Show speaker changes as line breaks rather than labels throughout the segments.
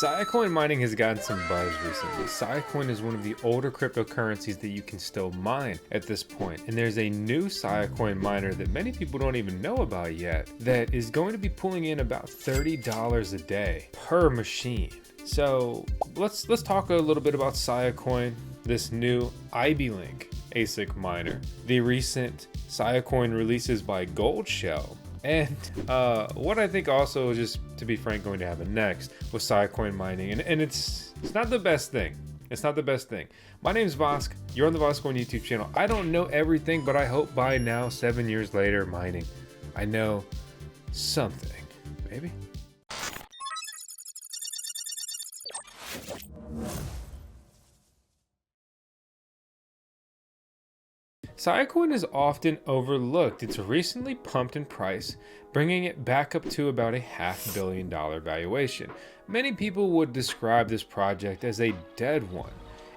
Siacoin mining has gotten some buzz recently. Siacoin is one of the older cryptocurrencies that you can still mine at this point, and there's a new Siacoin miner that many people don't even know about yet that is going to be pulling in about $30 a day per machine. So let's talk a little bit about Siacoin, this new iBeLink ASIC miner, the recent Siacoin releases by Goldshell, and what I think also, just to be frank, going to happen next with Siacoin mining, and it's not the best thing. It's not the best thing. My name's Vosk. You're on the VoskCoin YouTube channel. I don't know everything, but I hope by now, 7 years later, mining, I know something, maybe. Siacoin is often overlooked. It's recently pumped in price, bringing it back up to about a $500 million valuation. Many people would describe this project as a dead one.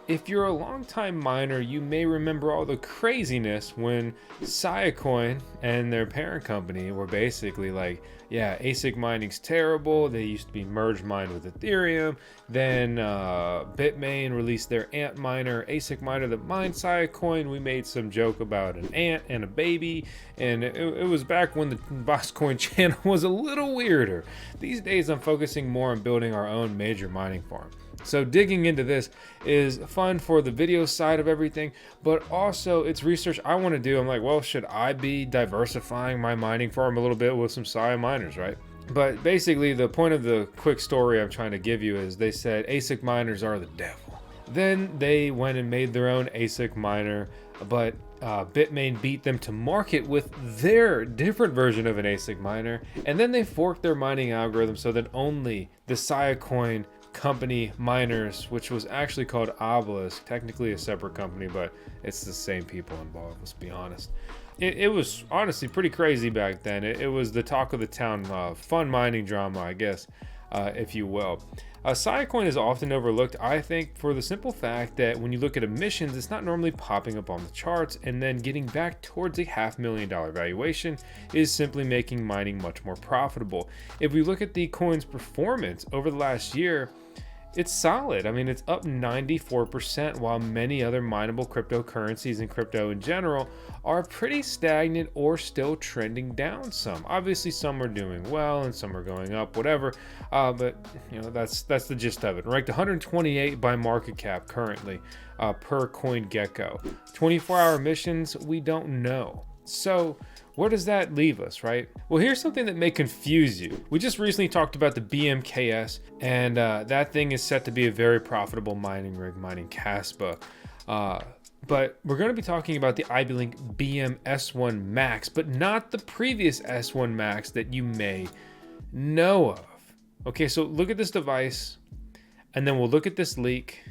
If you're a longtime miner, you may remember all the craziness when Siacoin and their parent company were basically like, yeah, ASIC mining's terrible. They used to be merge mined with Ethereum. Then Bitmain released their ant miner, ASIC miner that mined Siacoin. We made some joke about an ant and a baby, and it was back when the VoskCoin channel was a little weirder. These days I'm focusing more on building our own major mining farm. So digging into this is fun for the video side of everything, but also it's research I want to do. I'm like, well, should I be diversifying my mining farm a little bit with some Sia miners, right? But basically the point of the quick story I'm trying to give you is they said ASIC miners are the devil. Then they went and made their own ASIC miner, but Bitmain beat them to market with their different version of an ASIC miner, and then they forked their mining algorithm so that only the Siacoin company miners, which was actually called Obelisk, technically a separate company, but it's the same people involved, let's be honest. It was honestly pretty crazy back then. It was the talk of the town, fun mining drama, I guess, if you will. Siacoin is often overlooked, I think, for the simple fact that when you look at emissions, it's not normally popping up on the charts, and then getting back towards a $500,000 valuation is simply making mining much more profitable. If we look at the coin's performance over the last year, it's solid. I mean, it's up 94%, while many other mineable cryptocurrencies and crypto in general are pretty stagnant or still trending down some. Obviously, some are doing well and some are going up, whatever. But you know, that's the gist of it. Ranked 128 by market cap currently per CoinGecko. 24-hour emissions, we don't know. So where does that leave us, right? Well, here's something that may confuse you. We just recently talked about the BMKS, and that thing is set to be a very profitable mining rig, mining Caspa. But we're going to be talking about the iBeLink BM S1 Max, but not the previous S1 Max that you may know of. Okay, so look at this device, and then we'll look at this leak,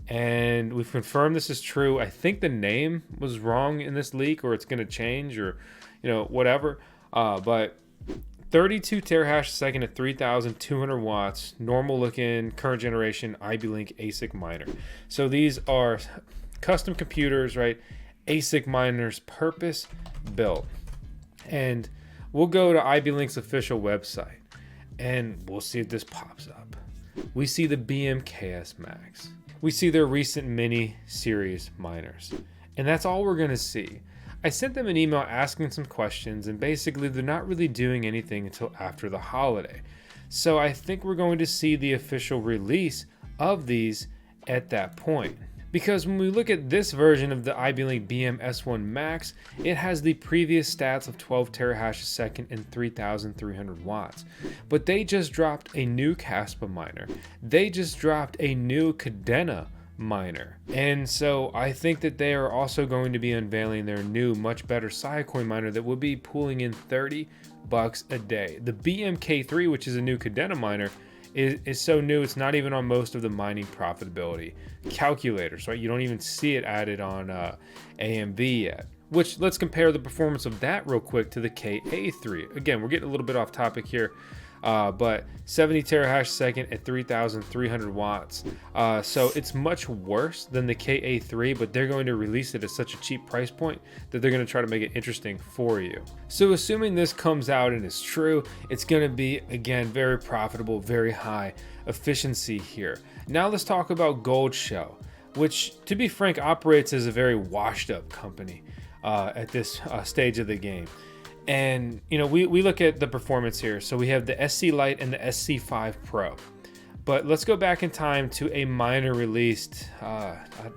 and we've confirmed this is true. I think the name was wrong in this leak, or it's going to change, or whatever. But 32 terahash a second at 3,200 watts, normal looking, current generation iBeLink ASIC miner. So these are custom computers, right? ASIC miners, purpose built. And we'll go to iBeLink's official website, and we'll see if this pops up. We see the BMKS Max. We see their recent mini series miners, and that's all we're gonna see. I sent them an email asking some questions, and basically they're not really doing anything until after the holiday. So I think we're going to see the official release of these at that point. Because when we look at this version of the iBeLink BM S1 Max, it has the previous stats of 12 terahash a second and 3,300 watts. But they just dropped a new Caspa miner. They just dropped a new Cadena miner. And so I think that they are also going to be unveiling their new, much better Siacoin miner that will be pulling in $30 a day. The BMK3, which is a new Cadena miner, is so new it's not even on most of the mining profitability calculators, right? You don't even see it added on AMV yet. Which, let's compare the performance of that real quick to the KA3. Again, we're getting a little bit off topic here, but 70 terahash second at 3,300 watts. So it's much worse than the KA3, but they're going to release it at such a cheap price point that they're going to try to make it interesting for you. So assuming this comes out and is true, it's going to be, again, very profitable, very high efficiency here. Now let's talk about Goldshell, which, to be frank, operates as a very washed up company at this stage of the game. And we look at the performance here. So we have the SC Lite and the SC5 Pro. But let's go back in time to a miner released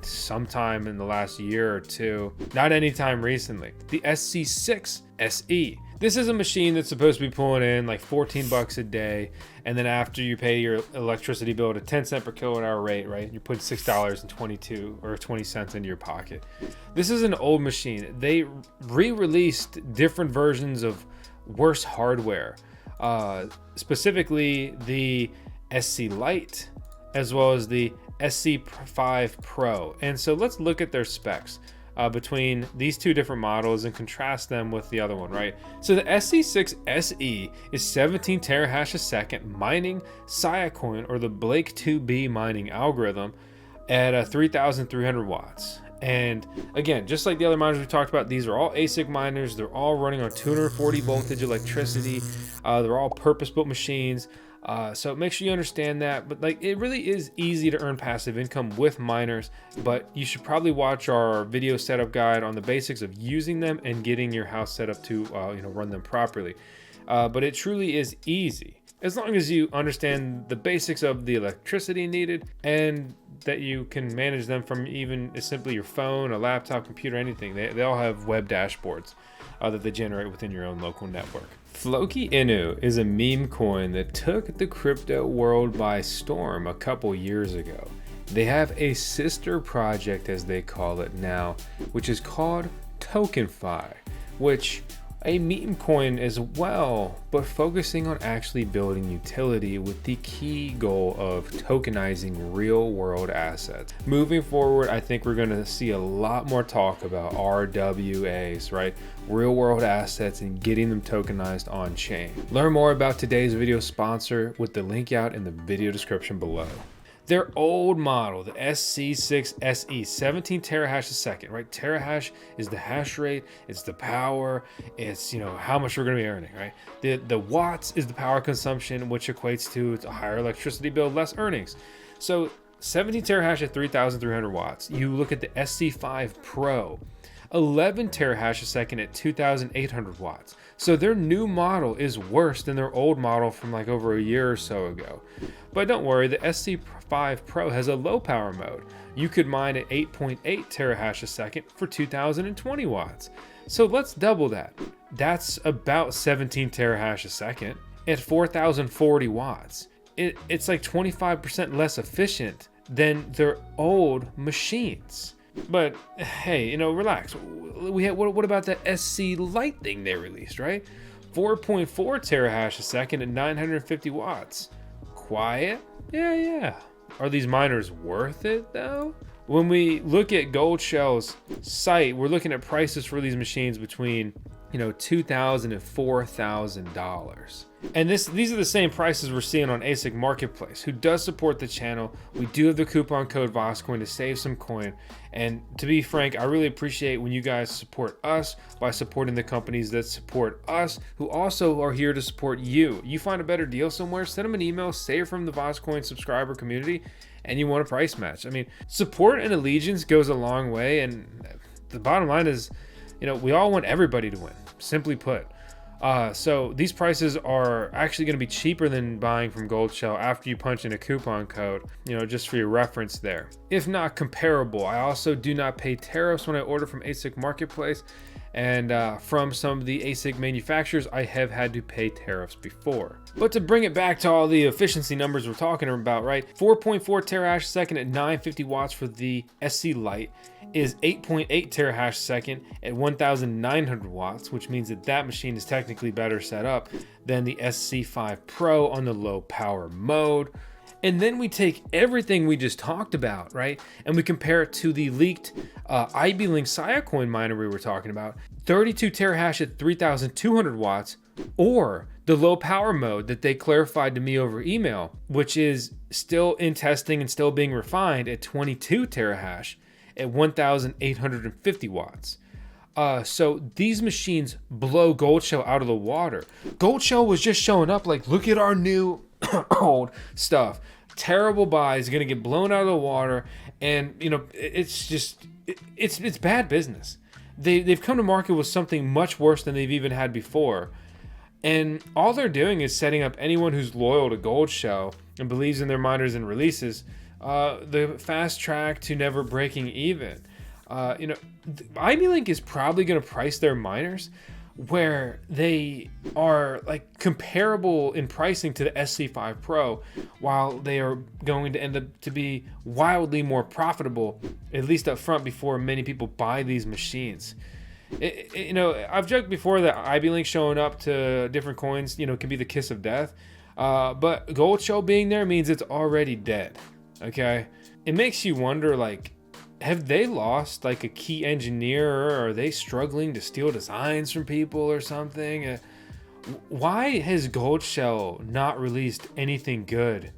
sometime in the last year or two, not anytime recently, the SC6 SE. This is a machine that's supposed to be pulling in like 14 bucks a day, and then after you pay your electricity bill at a 10 cent per kilowatt hour rate, right, you put $6.22 or 20 cents into your pocket. This is an old machine. They re-released different versions of worse hardware, specifically the SC Lite as well as the SC5 Pro. And so let's look at their specs between these two different models and contrast them with the other one, right? So the SC6 SE is 17 terahash a second mining Siacoin, or the Blake 2B mining algorithm, at 3,300 watts. And again, just like the other miners we talked about, these are all ASIC miners. They're all running on 240 voltage electricity. They're all purpose-built machines. So make sure you understand that. But like, it really is easy to earn passive income with miners, but you should probably watch our video setup guide on the basics of using them and getting your house set up to run them properly. But it truly is easy as long as you understand the basics of the electricity needed, and that you can manage them from even simply your phone, a laptop, computer, anything. They all have web dashboards that they generate within your own local network. Floki Inu is a meme coin that took the crypto world by storm a couple years ago. They have a sister project, as they call it now, which is called TokenFi, which a meme coin as well, but focusing on actually building utility with the key goal of tokenizing real world assets. Moving forward, I think we're going to see a lot more talk about RWAs, right? Real world assets, and getting them tokenized on chain. Learn more about today's video sponsor with the link out in the video description below. Their old model, the SC6 SE, 17 terahash a second, right? Terahash is the hash rate, it's the power, it's how much we're going to be earning, right? The watts is the power consumption, which equates to a higher electricity bill, less earnings. So 17 terahash at 3,300 watts. You look at the SC5 Pro, 11 terahash a second at 2,800 watts. So their new model is worse than their old model from like over a year or so ago. But don't worry, the SC5 Pro has a low power mode. You could mine at 8.8 terahash a second for 2,020 watts. So let's double that. That's about 17 terahash a second at 4,040 watts. It's like 25% less efficient than their old machines. But hey, relax. What about the SC Lite thing they released, right? 4.4 terahash a second at 950 watts. Quiet? Yeah. Are these miners worth it though? When we look at Goldshell's site, we're looking at prices for these machines between $2,000 and $4,000. And these are the same prices we're seeing on ASIC Marketplace, who does support the channel. We do have the coupon code VoskCoin to save some coin. And to be frank, I really appreciate when you guys support us by supporting the companies that support us, who also are here to support you. You find a better deal somewhere, send them an email, say you're from the VoskCoin subscriber community, and you want a price match. I mean, support and allegiance goes a long way. And the bottom line is, we all want everybody to win, simply put. So these prices are actually going to be cheaper than buying from Goldshell after you punch in a coupon code, just for your reference there. If not comparable, I also do not pay tariffs when I order from ASIC Marketplace. And from some of the ASIC manufacturers, I have had to pay tariffs before. But to bring it back to all the efficiency numbers we're talking about, right? 4.4 terahash a second at 950 watts for the SC Lite is 8.8 terahash a second at 1,900 watts, which means that machine is technically better set up than the SC5 Pro on the low power mode. And then we take everything we just talked about, right? And we compare it to the leaked iBeLink Siacoin miner we were talking about, 32 terahash at 3,200 watts, or the low power mode that they clarified to me over email, which is still in testing and still being refined at 22 terahash at 1,850 watts. So these machines blow Goldshell out of the water. Goldshell was just showing up like, look at our new old stuff. Terrible buys, going to get blown out of the water, and it's just it's bad business. They've come to market with something much worse than they've even had before, and all they're doing is setting up anyone who's loyal to Goldshell and believes in their miners and releases the fast track to never breaking even. iBeLink is probably going to price their miners where they are like comparable in pricing to the SC5 Pro, while they are going to end up to be wildly more profitable, at least up front, before many people buy these machines. I've joked before that iBeLink showing up to different coins, can be the kiss of death. But Goldshell being there means it's already dead. Okay. It makes you wonder, like, have they lost like a key engineer, or are they struggling to steal designs from people or something? Why has Goldshell not released anything good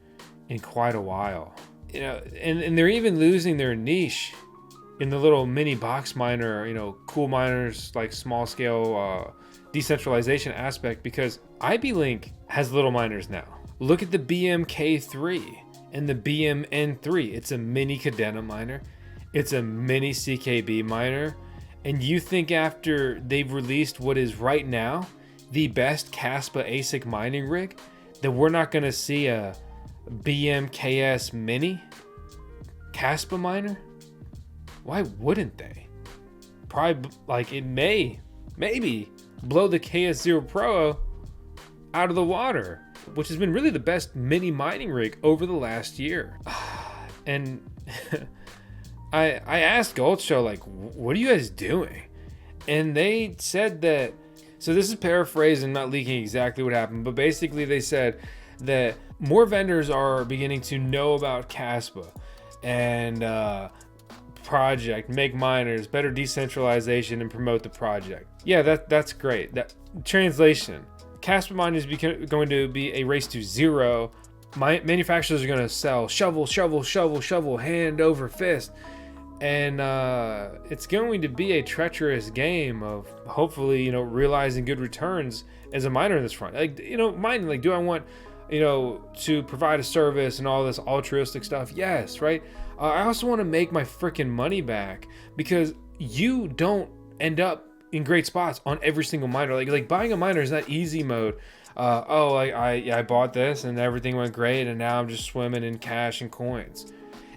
in quite a while? And they're even losing their niche in the little mini box miner, cool miners, like small scale decentralization aspect, because iBeLink has little miners now. Look at the BMK3 and the BMN3. It's a mini Cadena miner. It's a mini CKB miner. And you think after they've released what is right now the best Kaspa ASIC mining rig, that we're not going to see a BMKS mini Kaspa miner? Why wouldn't they? Probably, like, it maybe blow the KS0 Pro out of the water, which has been really the best mini mining rig over the last year. And I asked Goldshell, like, what are you guys doing? And they said that, so this is paraphrasing, not leaking exactly what happened, but basically they said that more vendors are beginning to know about Kaspa and project, make miners, better decentralization, and promote the project. Yeah, that's great. That translation, Kaspa mining is going to be a race to zero. Manufacturers are going to sell shovel, hand over fist. And it's going to be a treacherous game of hopefully, realizing good returns as a miner in this front. Like, mining, like, do I want, to provide a service and all this altruistic stuff? Yes, right? I also want to make my freaking money back, because you don't end up in great spots on every single miner. Like buying a miner is not easy mode. I bought this and everything went great, and now I'm just swimming in cash and coins.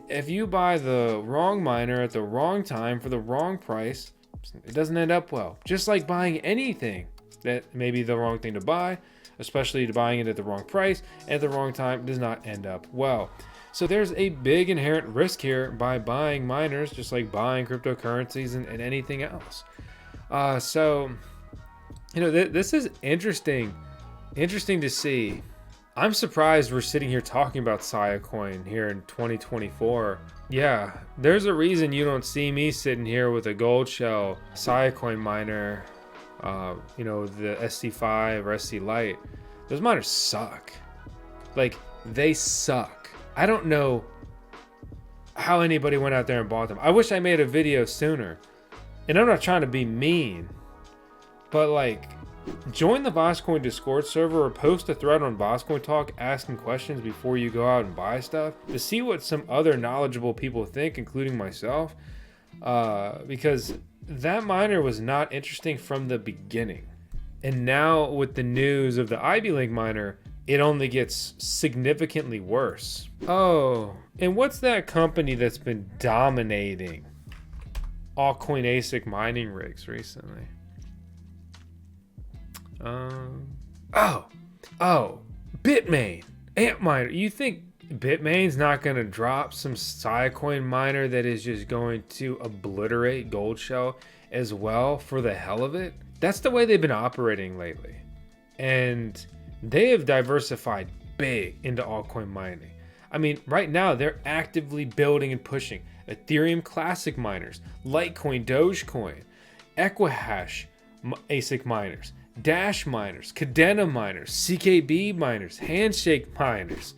If you buy the wrong miner at the wrong time for the wrong price, it doesn't end up well. Just like buying anything that may be the wrong thing to buy, especially buying it at the wrong price at the wrong time, does not end up well. So there's a big inherent risk here by buying miners, just like buying cryptocurrencies and anything else. This is interesting to see. I'm surprised we're sitting here talking about Siacoin here in 2024. Yeah, there's a reason you don't see me sitting here with a Goldshell Siacoin miner, the SC5 or SC Lite. Those miners suck. Like, they suck. I don't know how anybody went out there and bought them. I wish I made a video sooner. And I'm not trying to be mean, but like, join the VoskCoin Discord server or post a thread on VoskCoin Talk asking questions before you go out and buy stuff to see what some other knowledgeable people think, including myself, because that miner was not interesting from the beginning. And now with the news of the iBeLink miner, it only gets significantly worse. Oh, and what's that company that's been dominating altcoin ASIC mining rigs recently? Bitmain, Antminer. You think Bitmain's not going to drop some Siacoin miner that is just going to obliterate Goldshell as well for the hell of it? That's the way they've been operating lately. And they have diversified big into altcoin mining. I mean, right now they're actively building and pushing Ethereum Classic miners, Litecoin, Dogecoin, Equihash ASIC miners, Dash miners, Cadena miners, CKB miners, Handshake miners,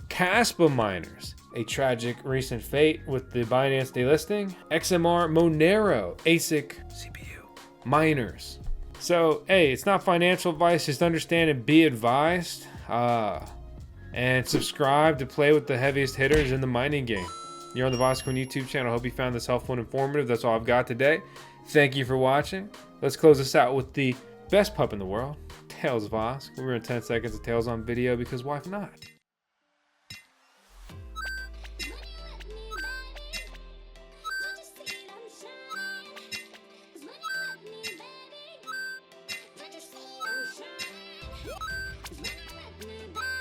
Kaspa miners, a tragic recent fate with the Binance delisting, XMR Monero ASIC CPU miners. So, hey, it's not financial advice, just understand and be advised. And subscribe to play with the heaviest hitters in the mining game. You're on the VoskCoin YouTube channel. Hope you found this helpful and informative. That's all I've got today. Thank you for watching. Let's close this out with the best pup in the world, Tails Vosk. We're in 10 seconds of Tails on video because why not?
When you let me, baby,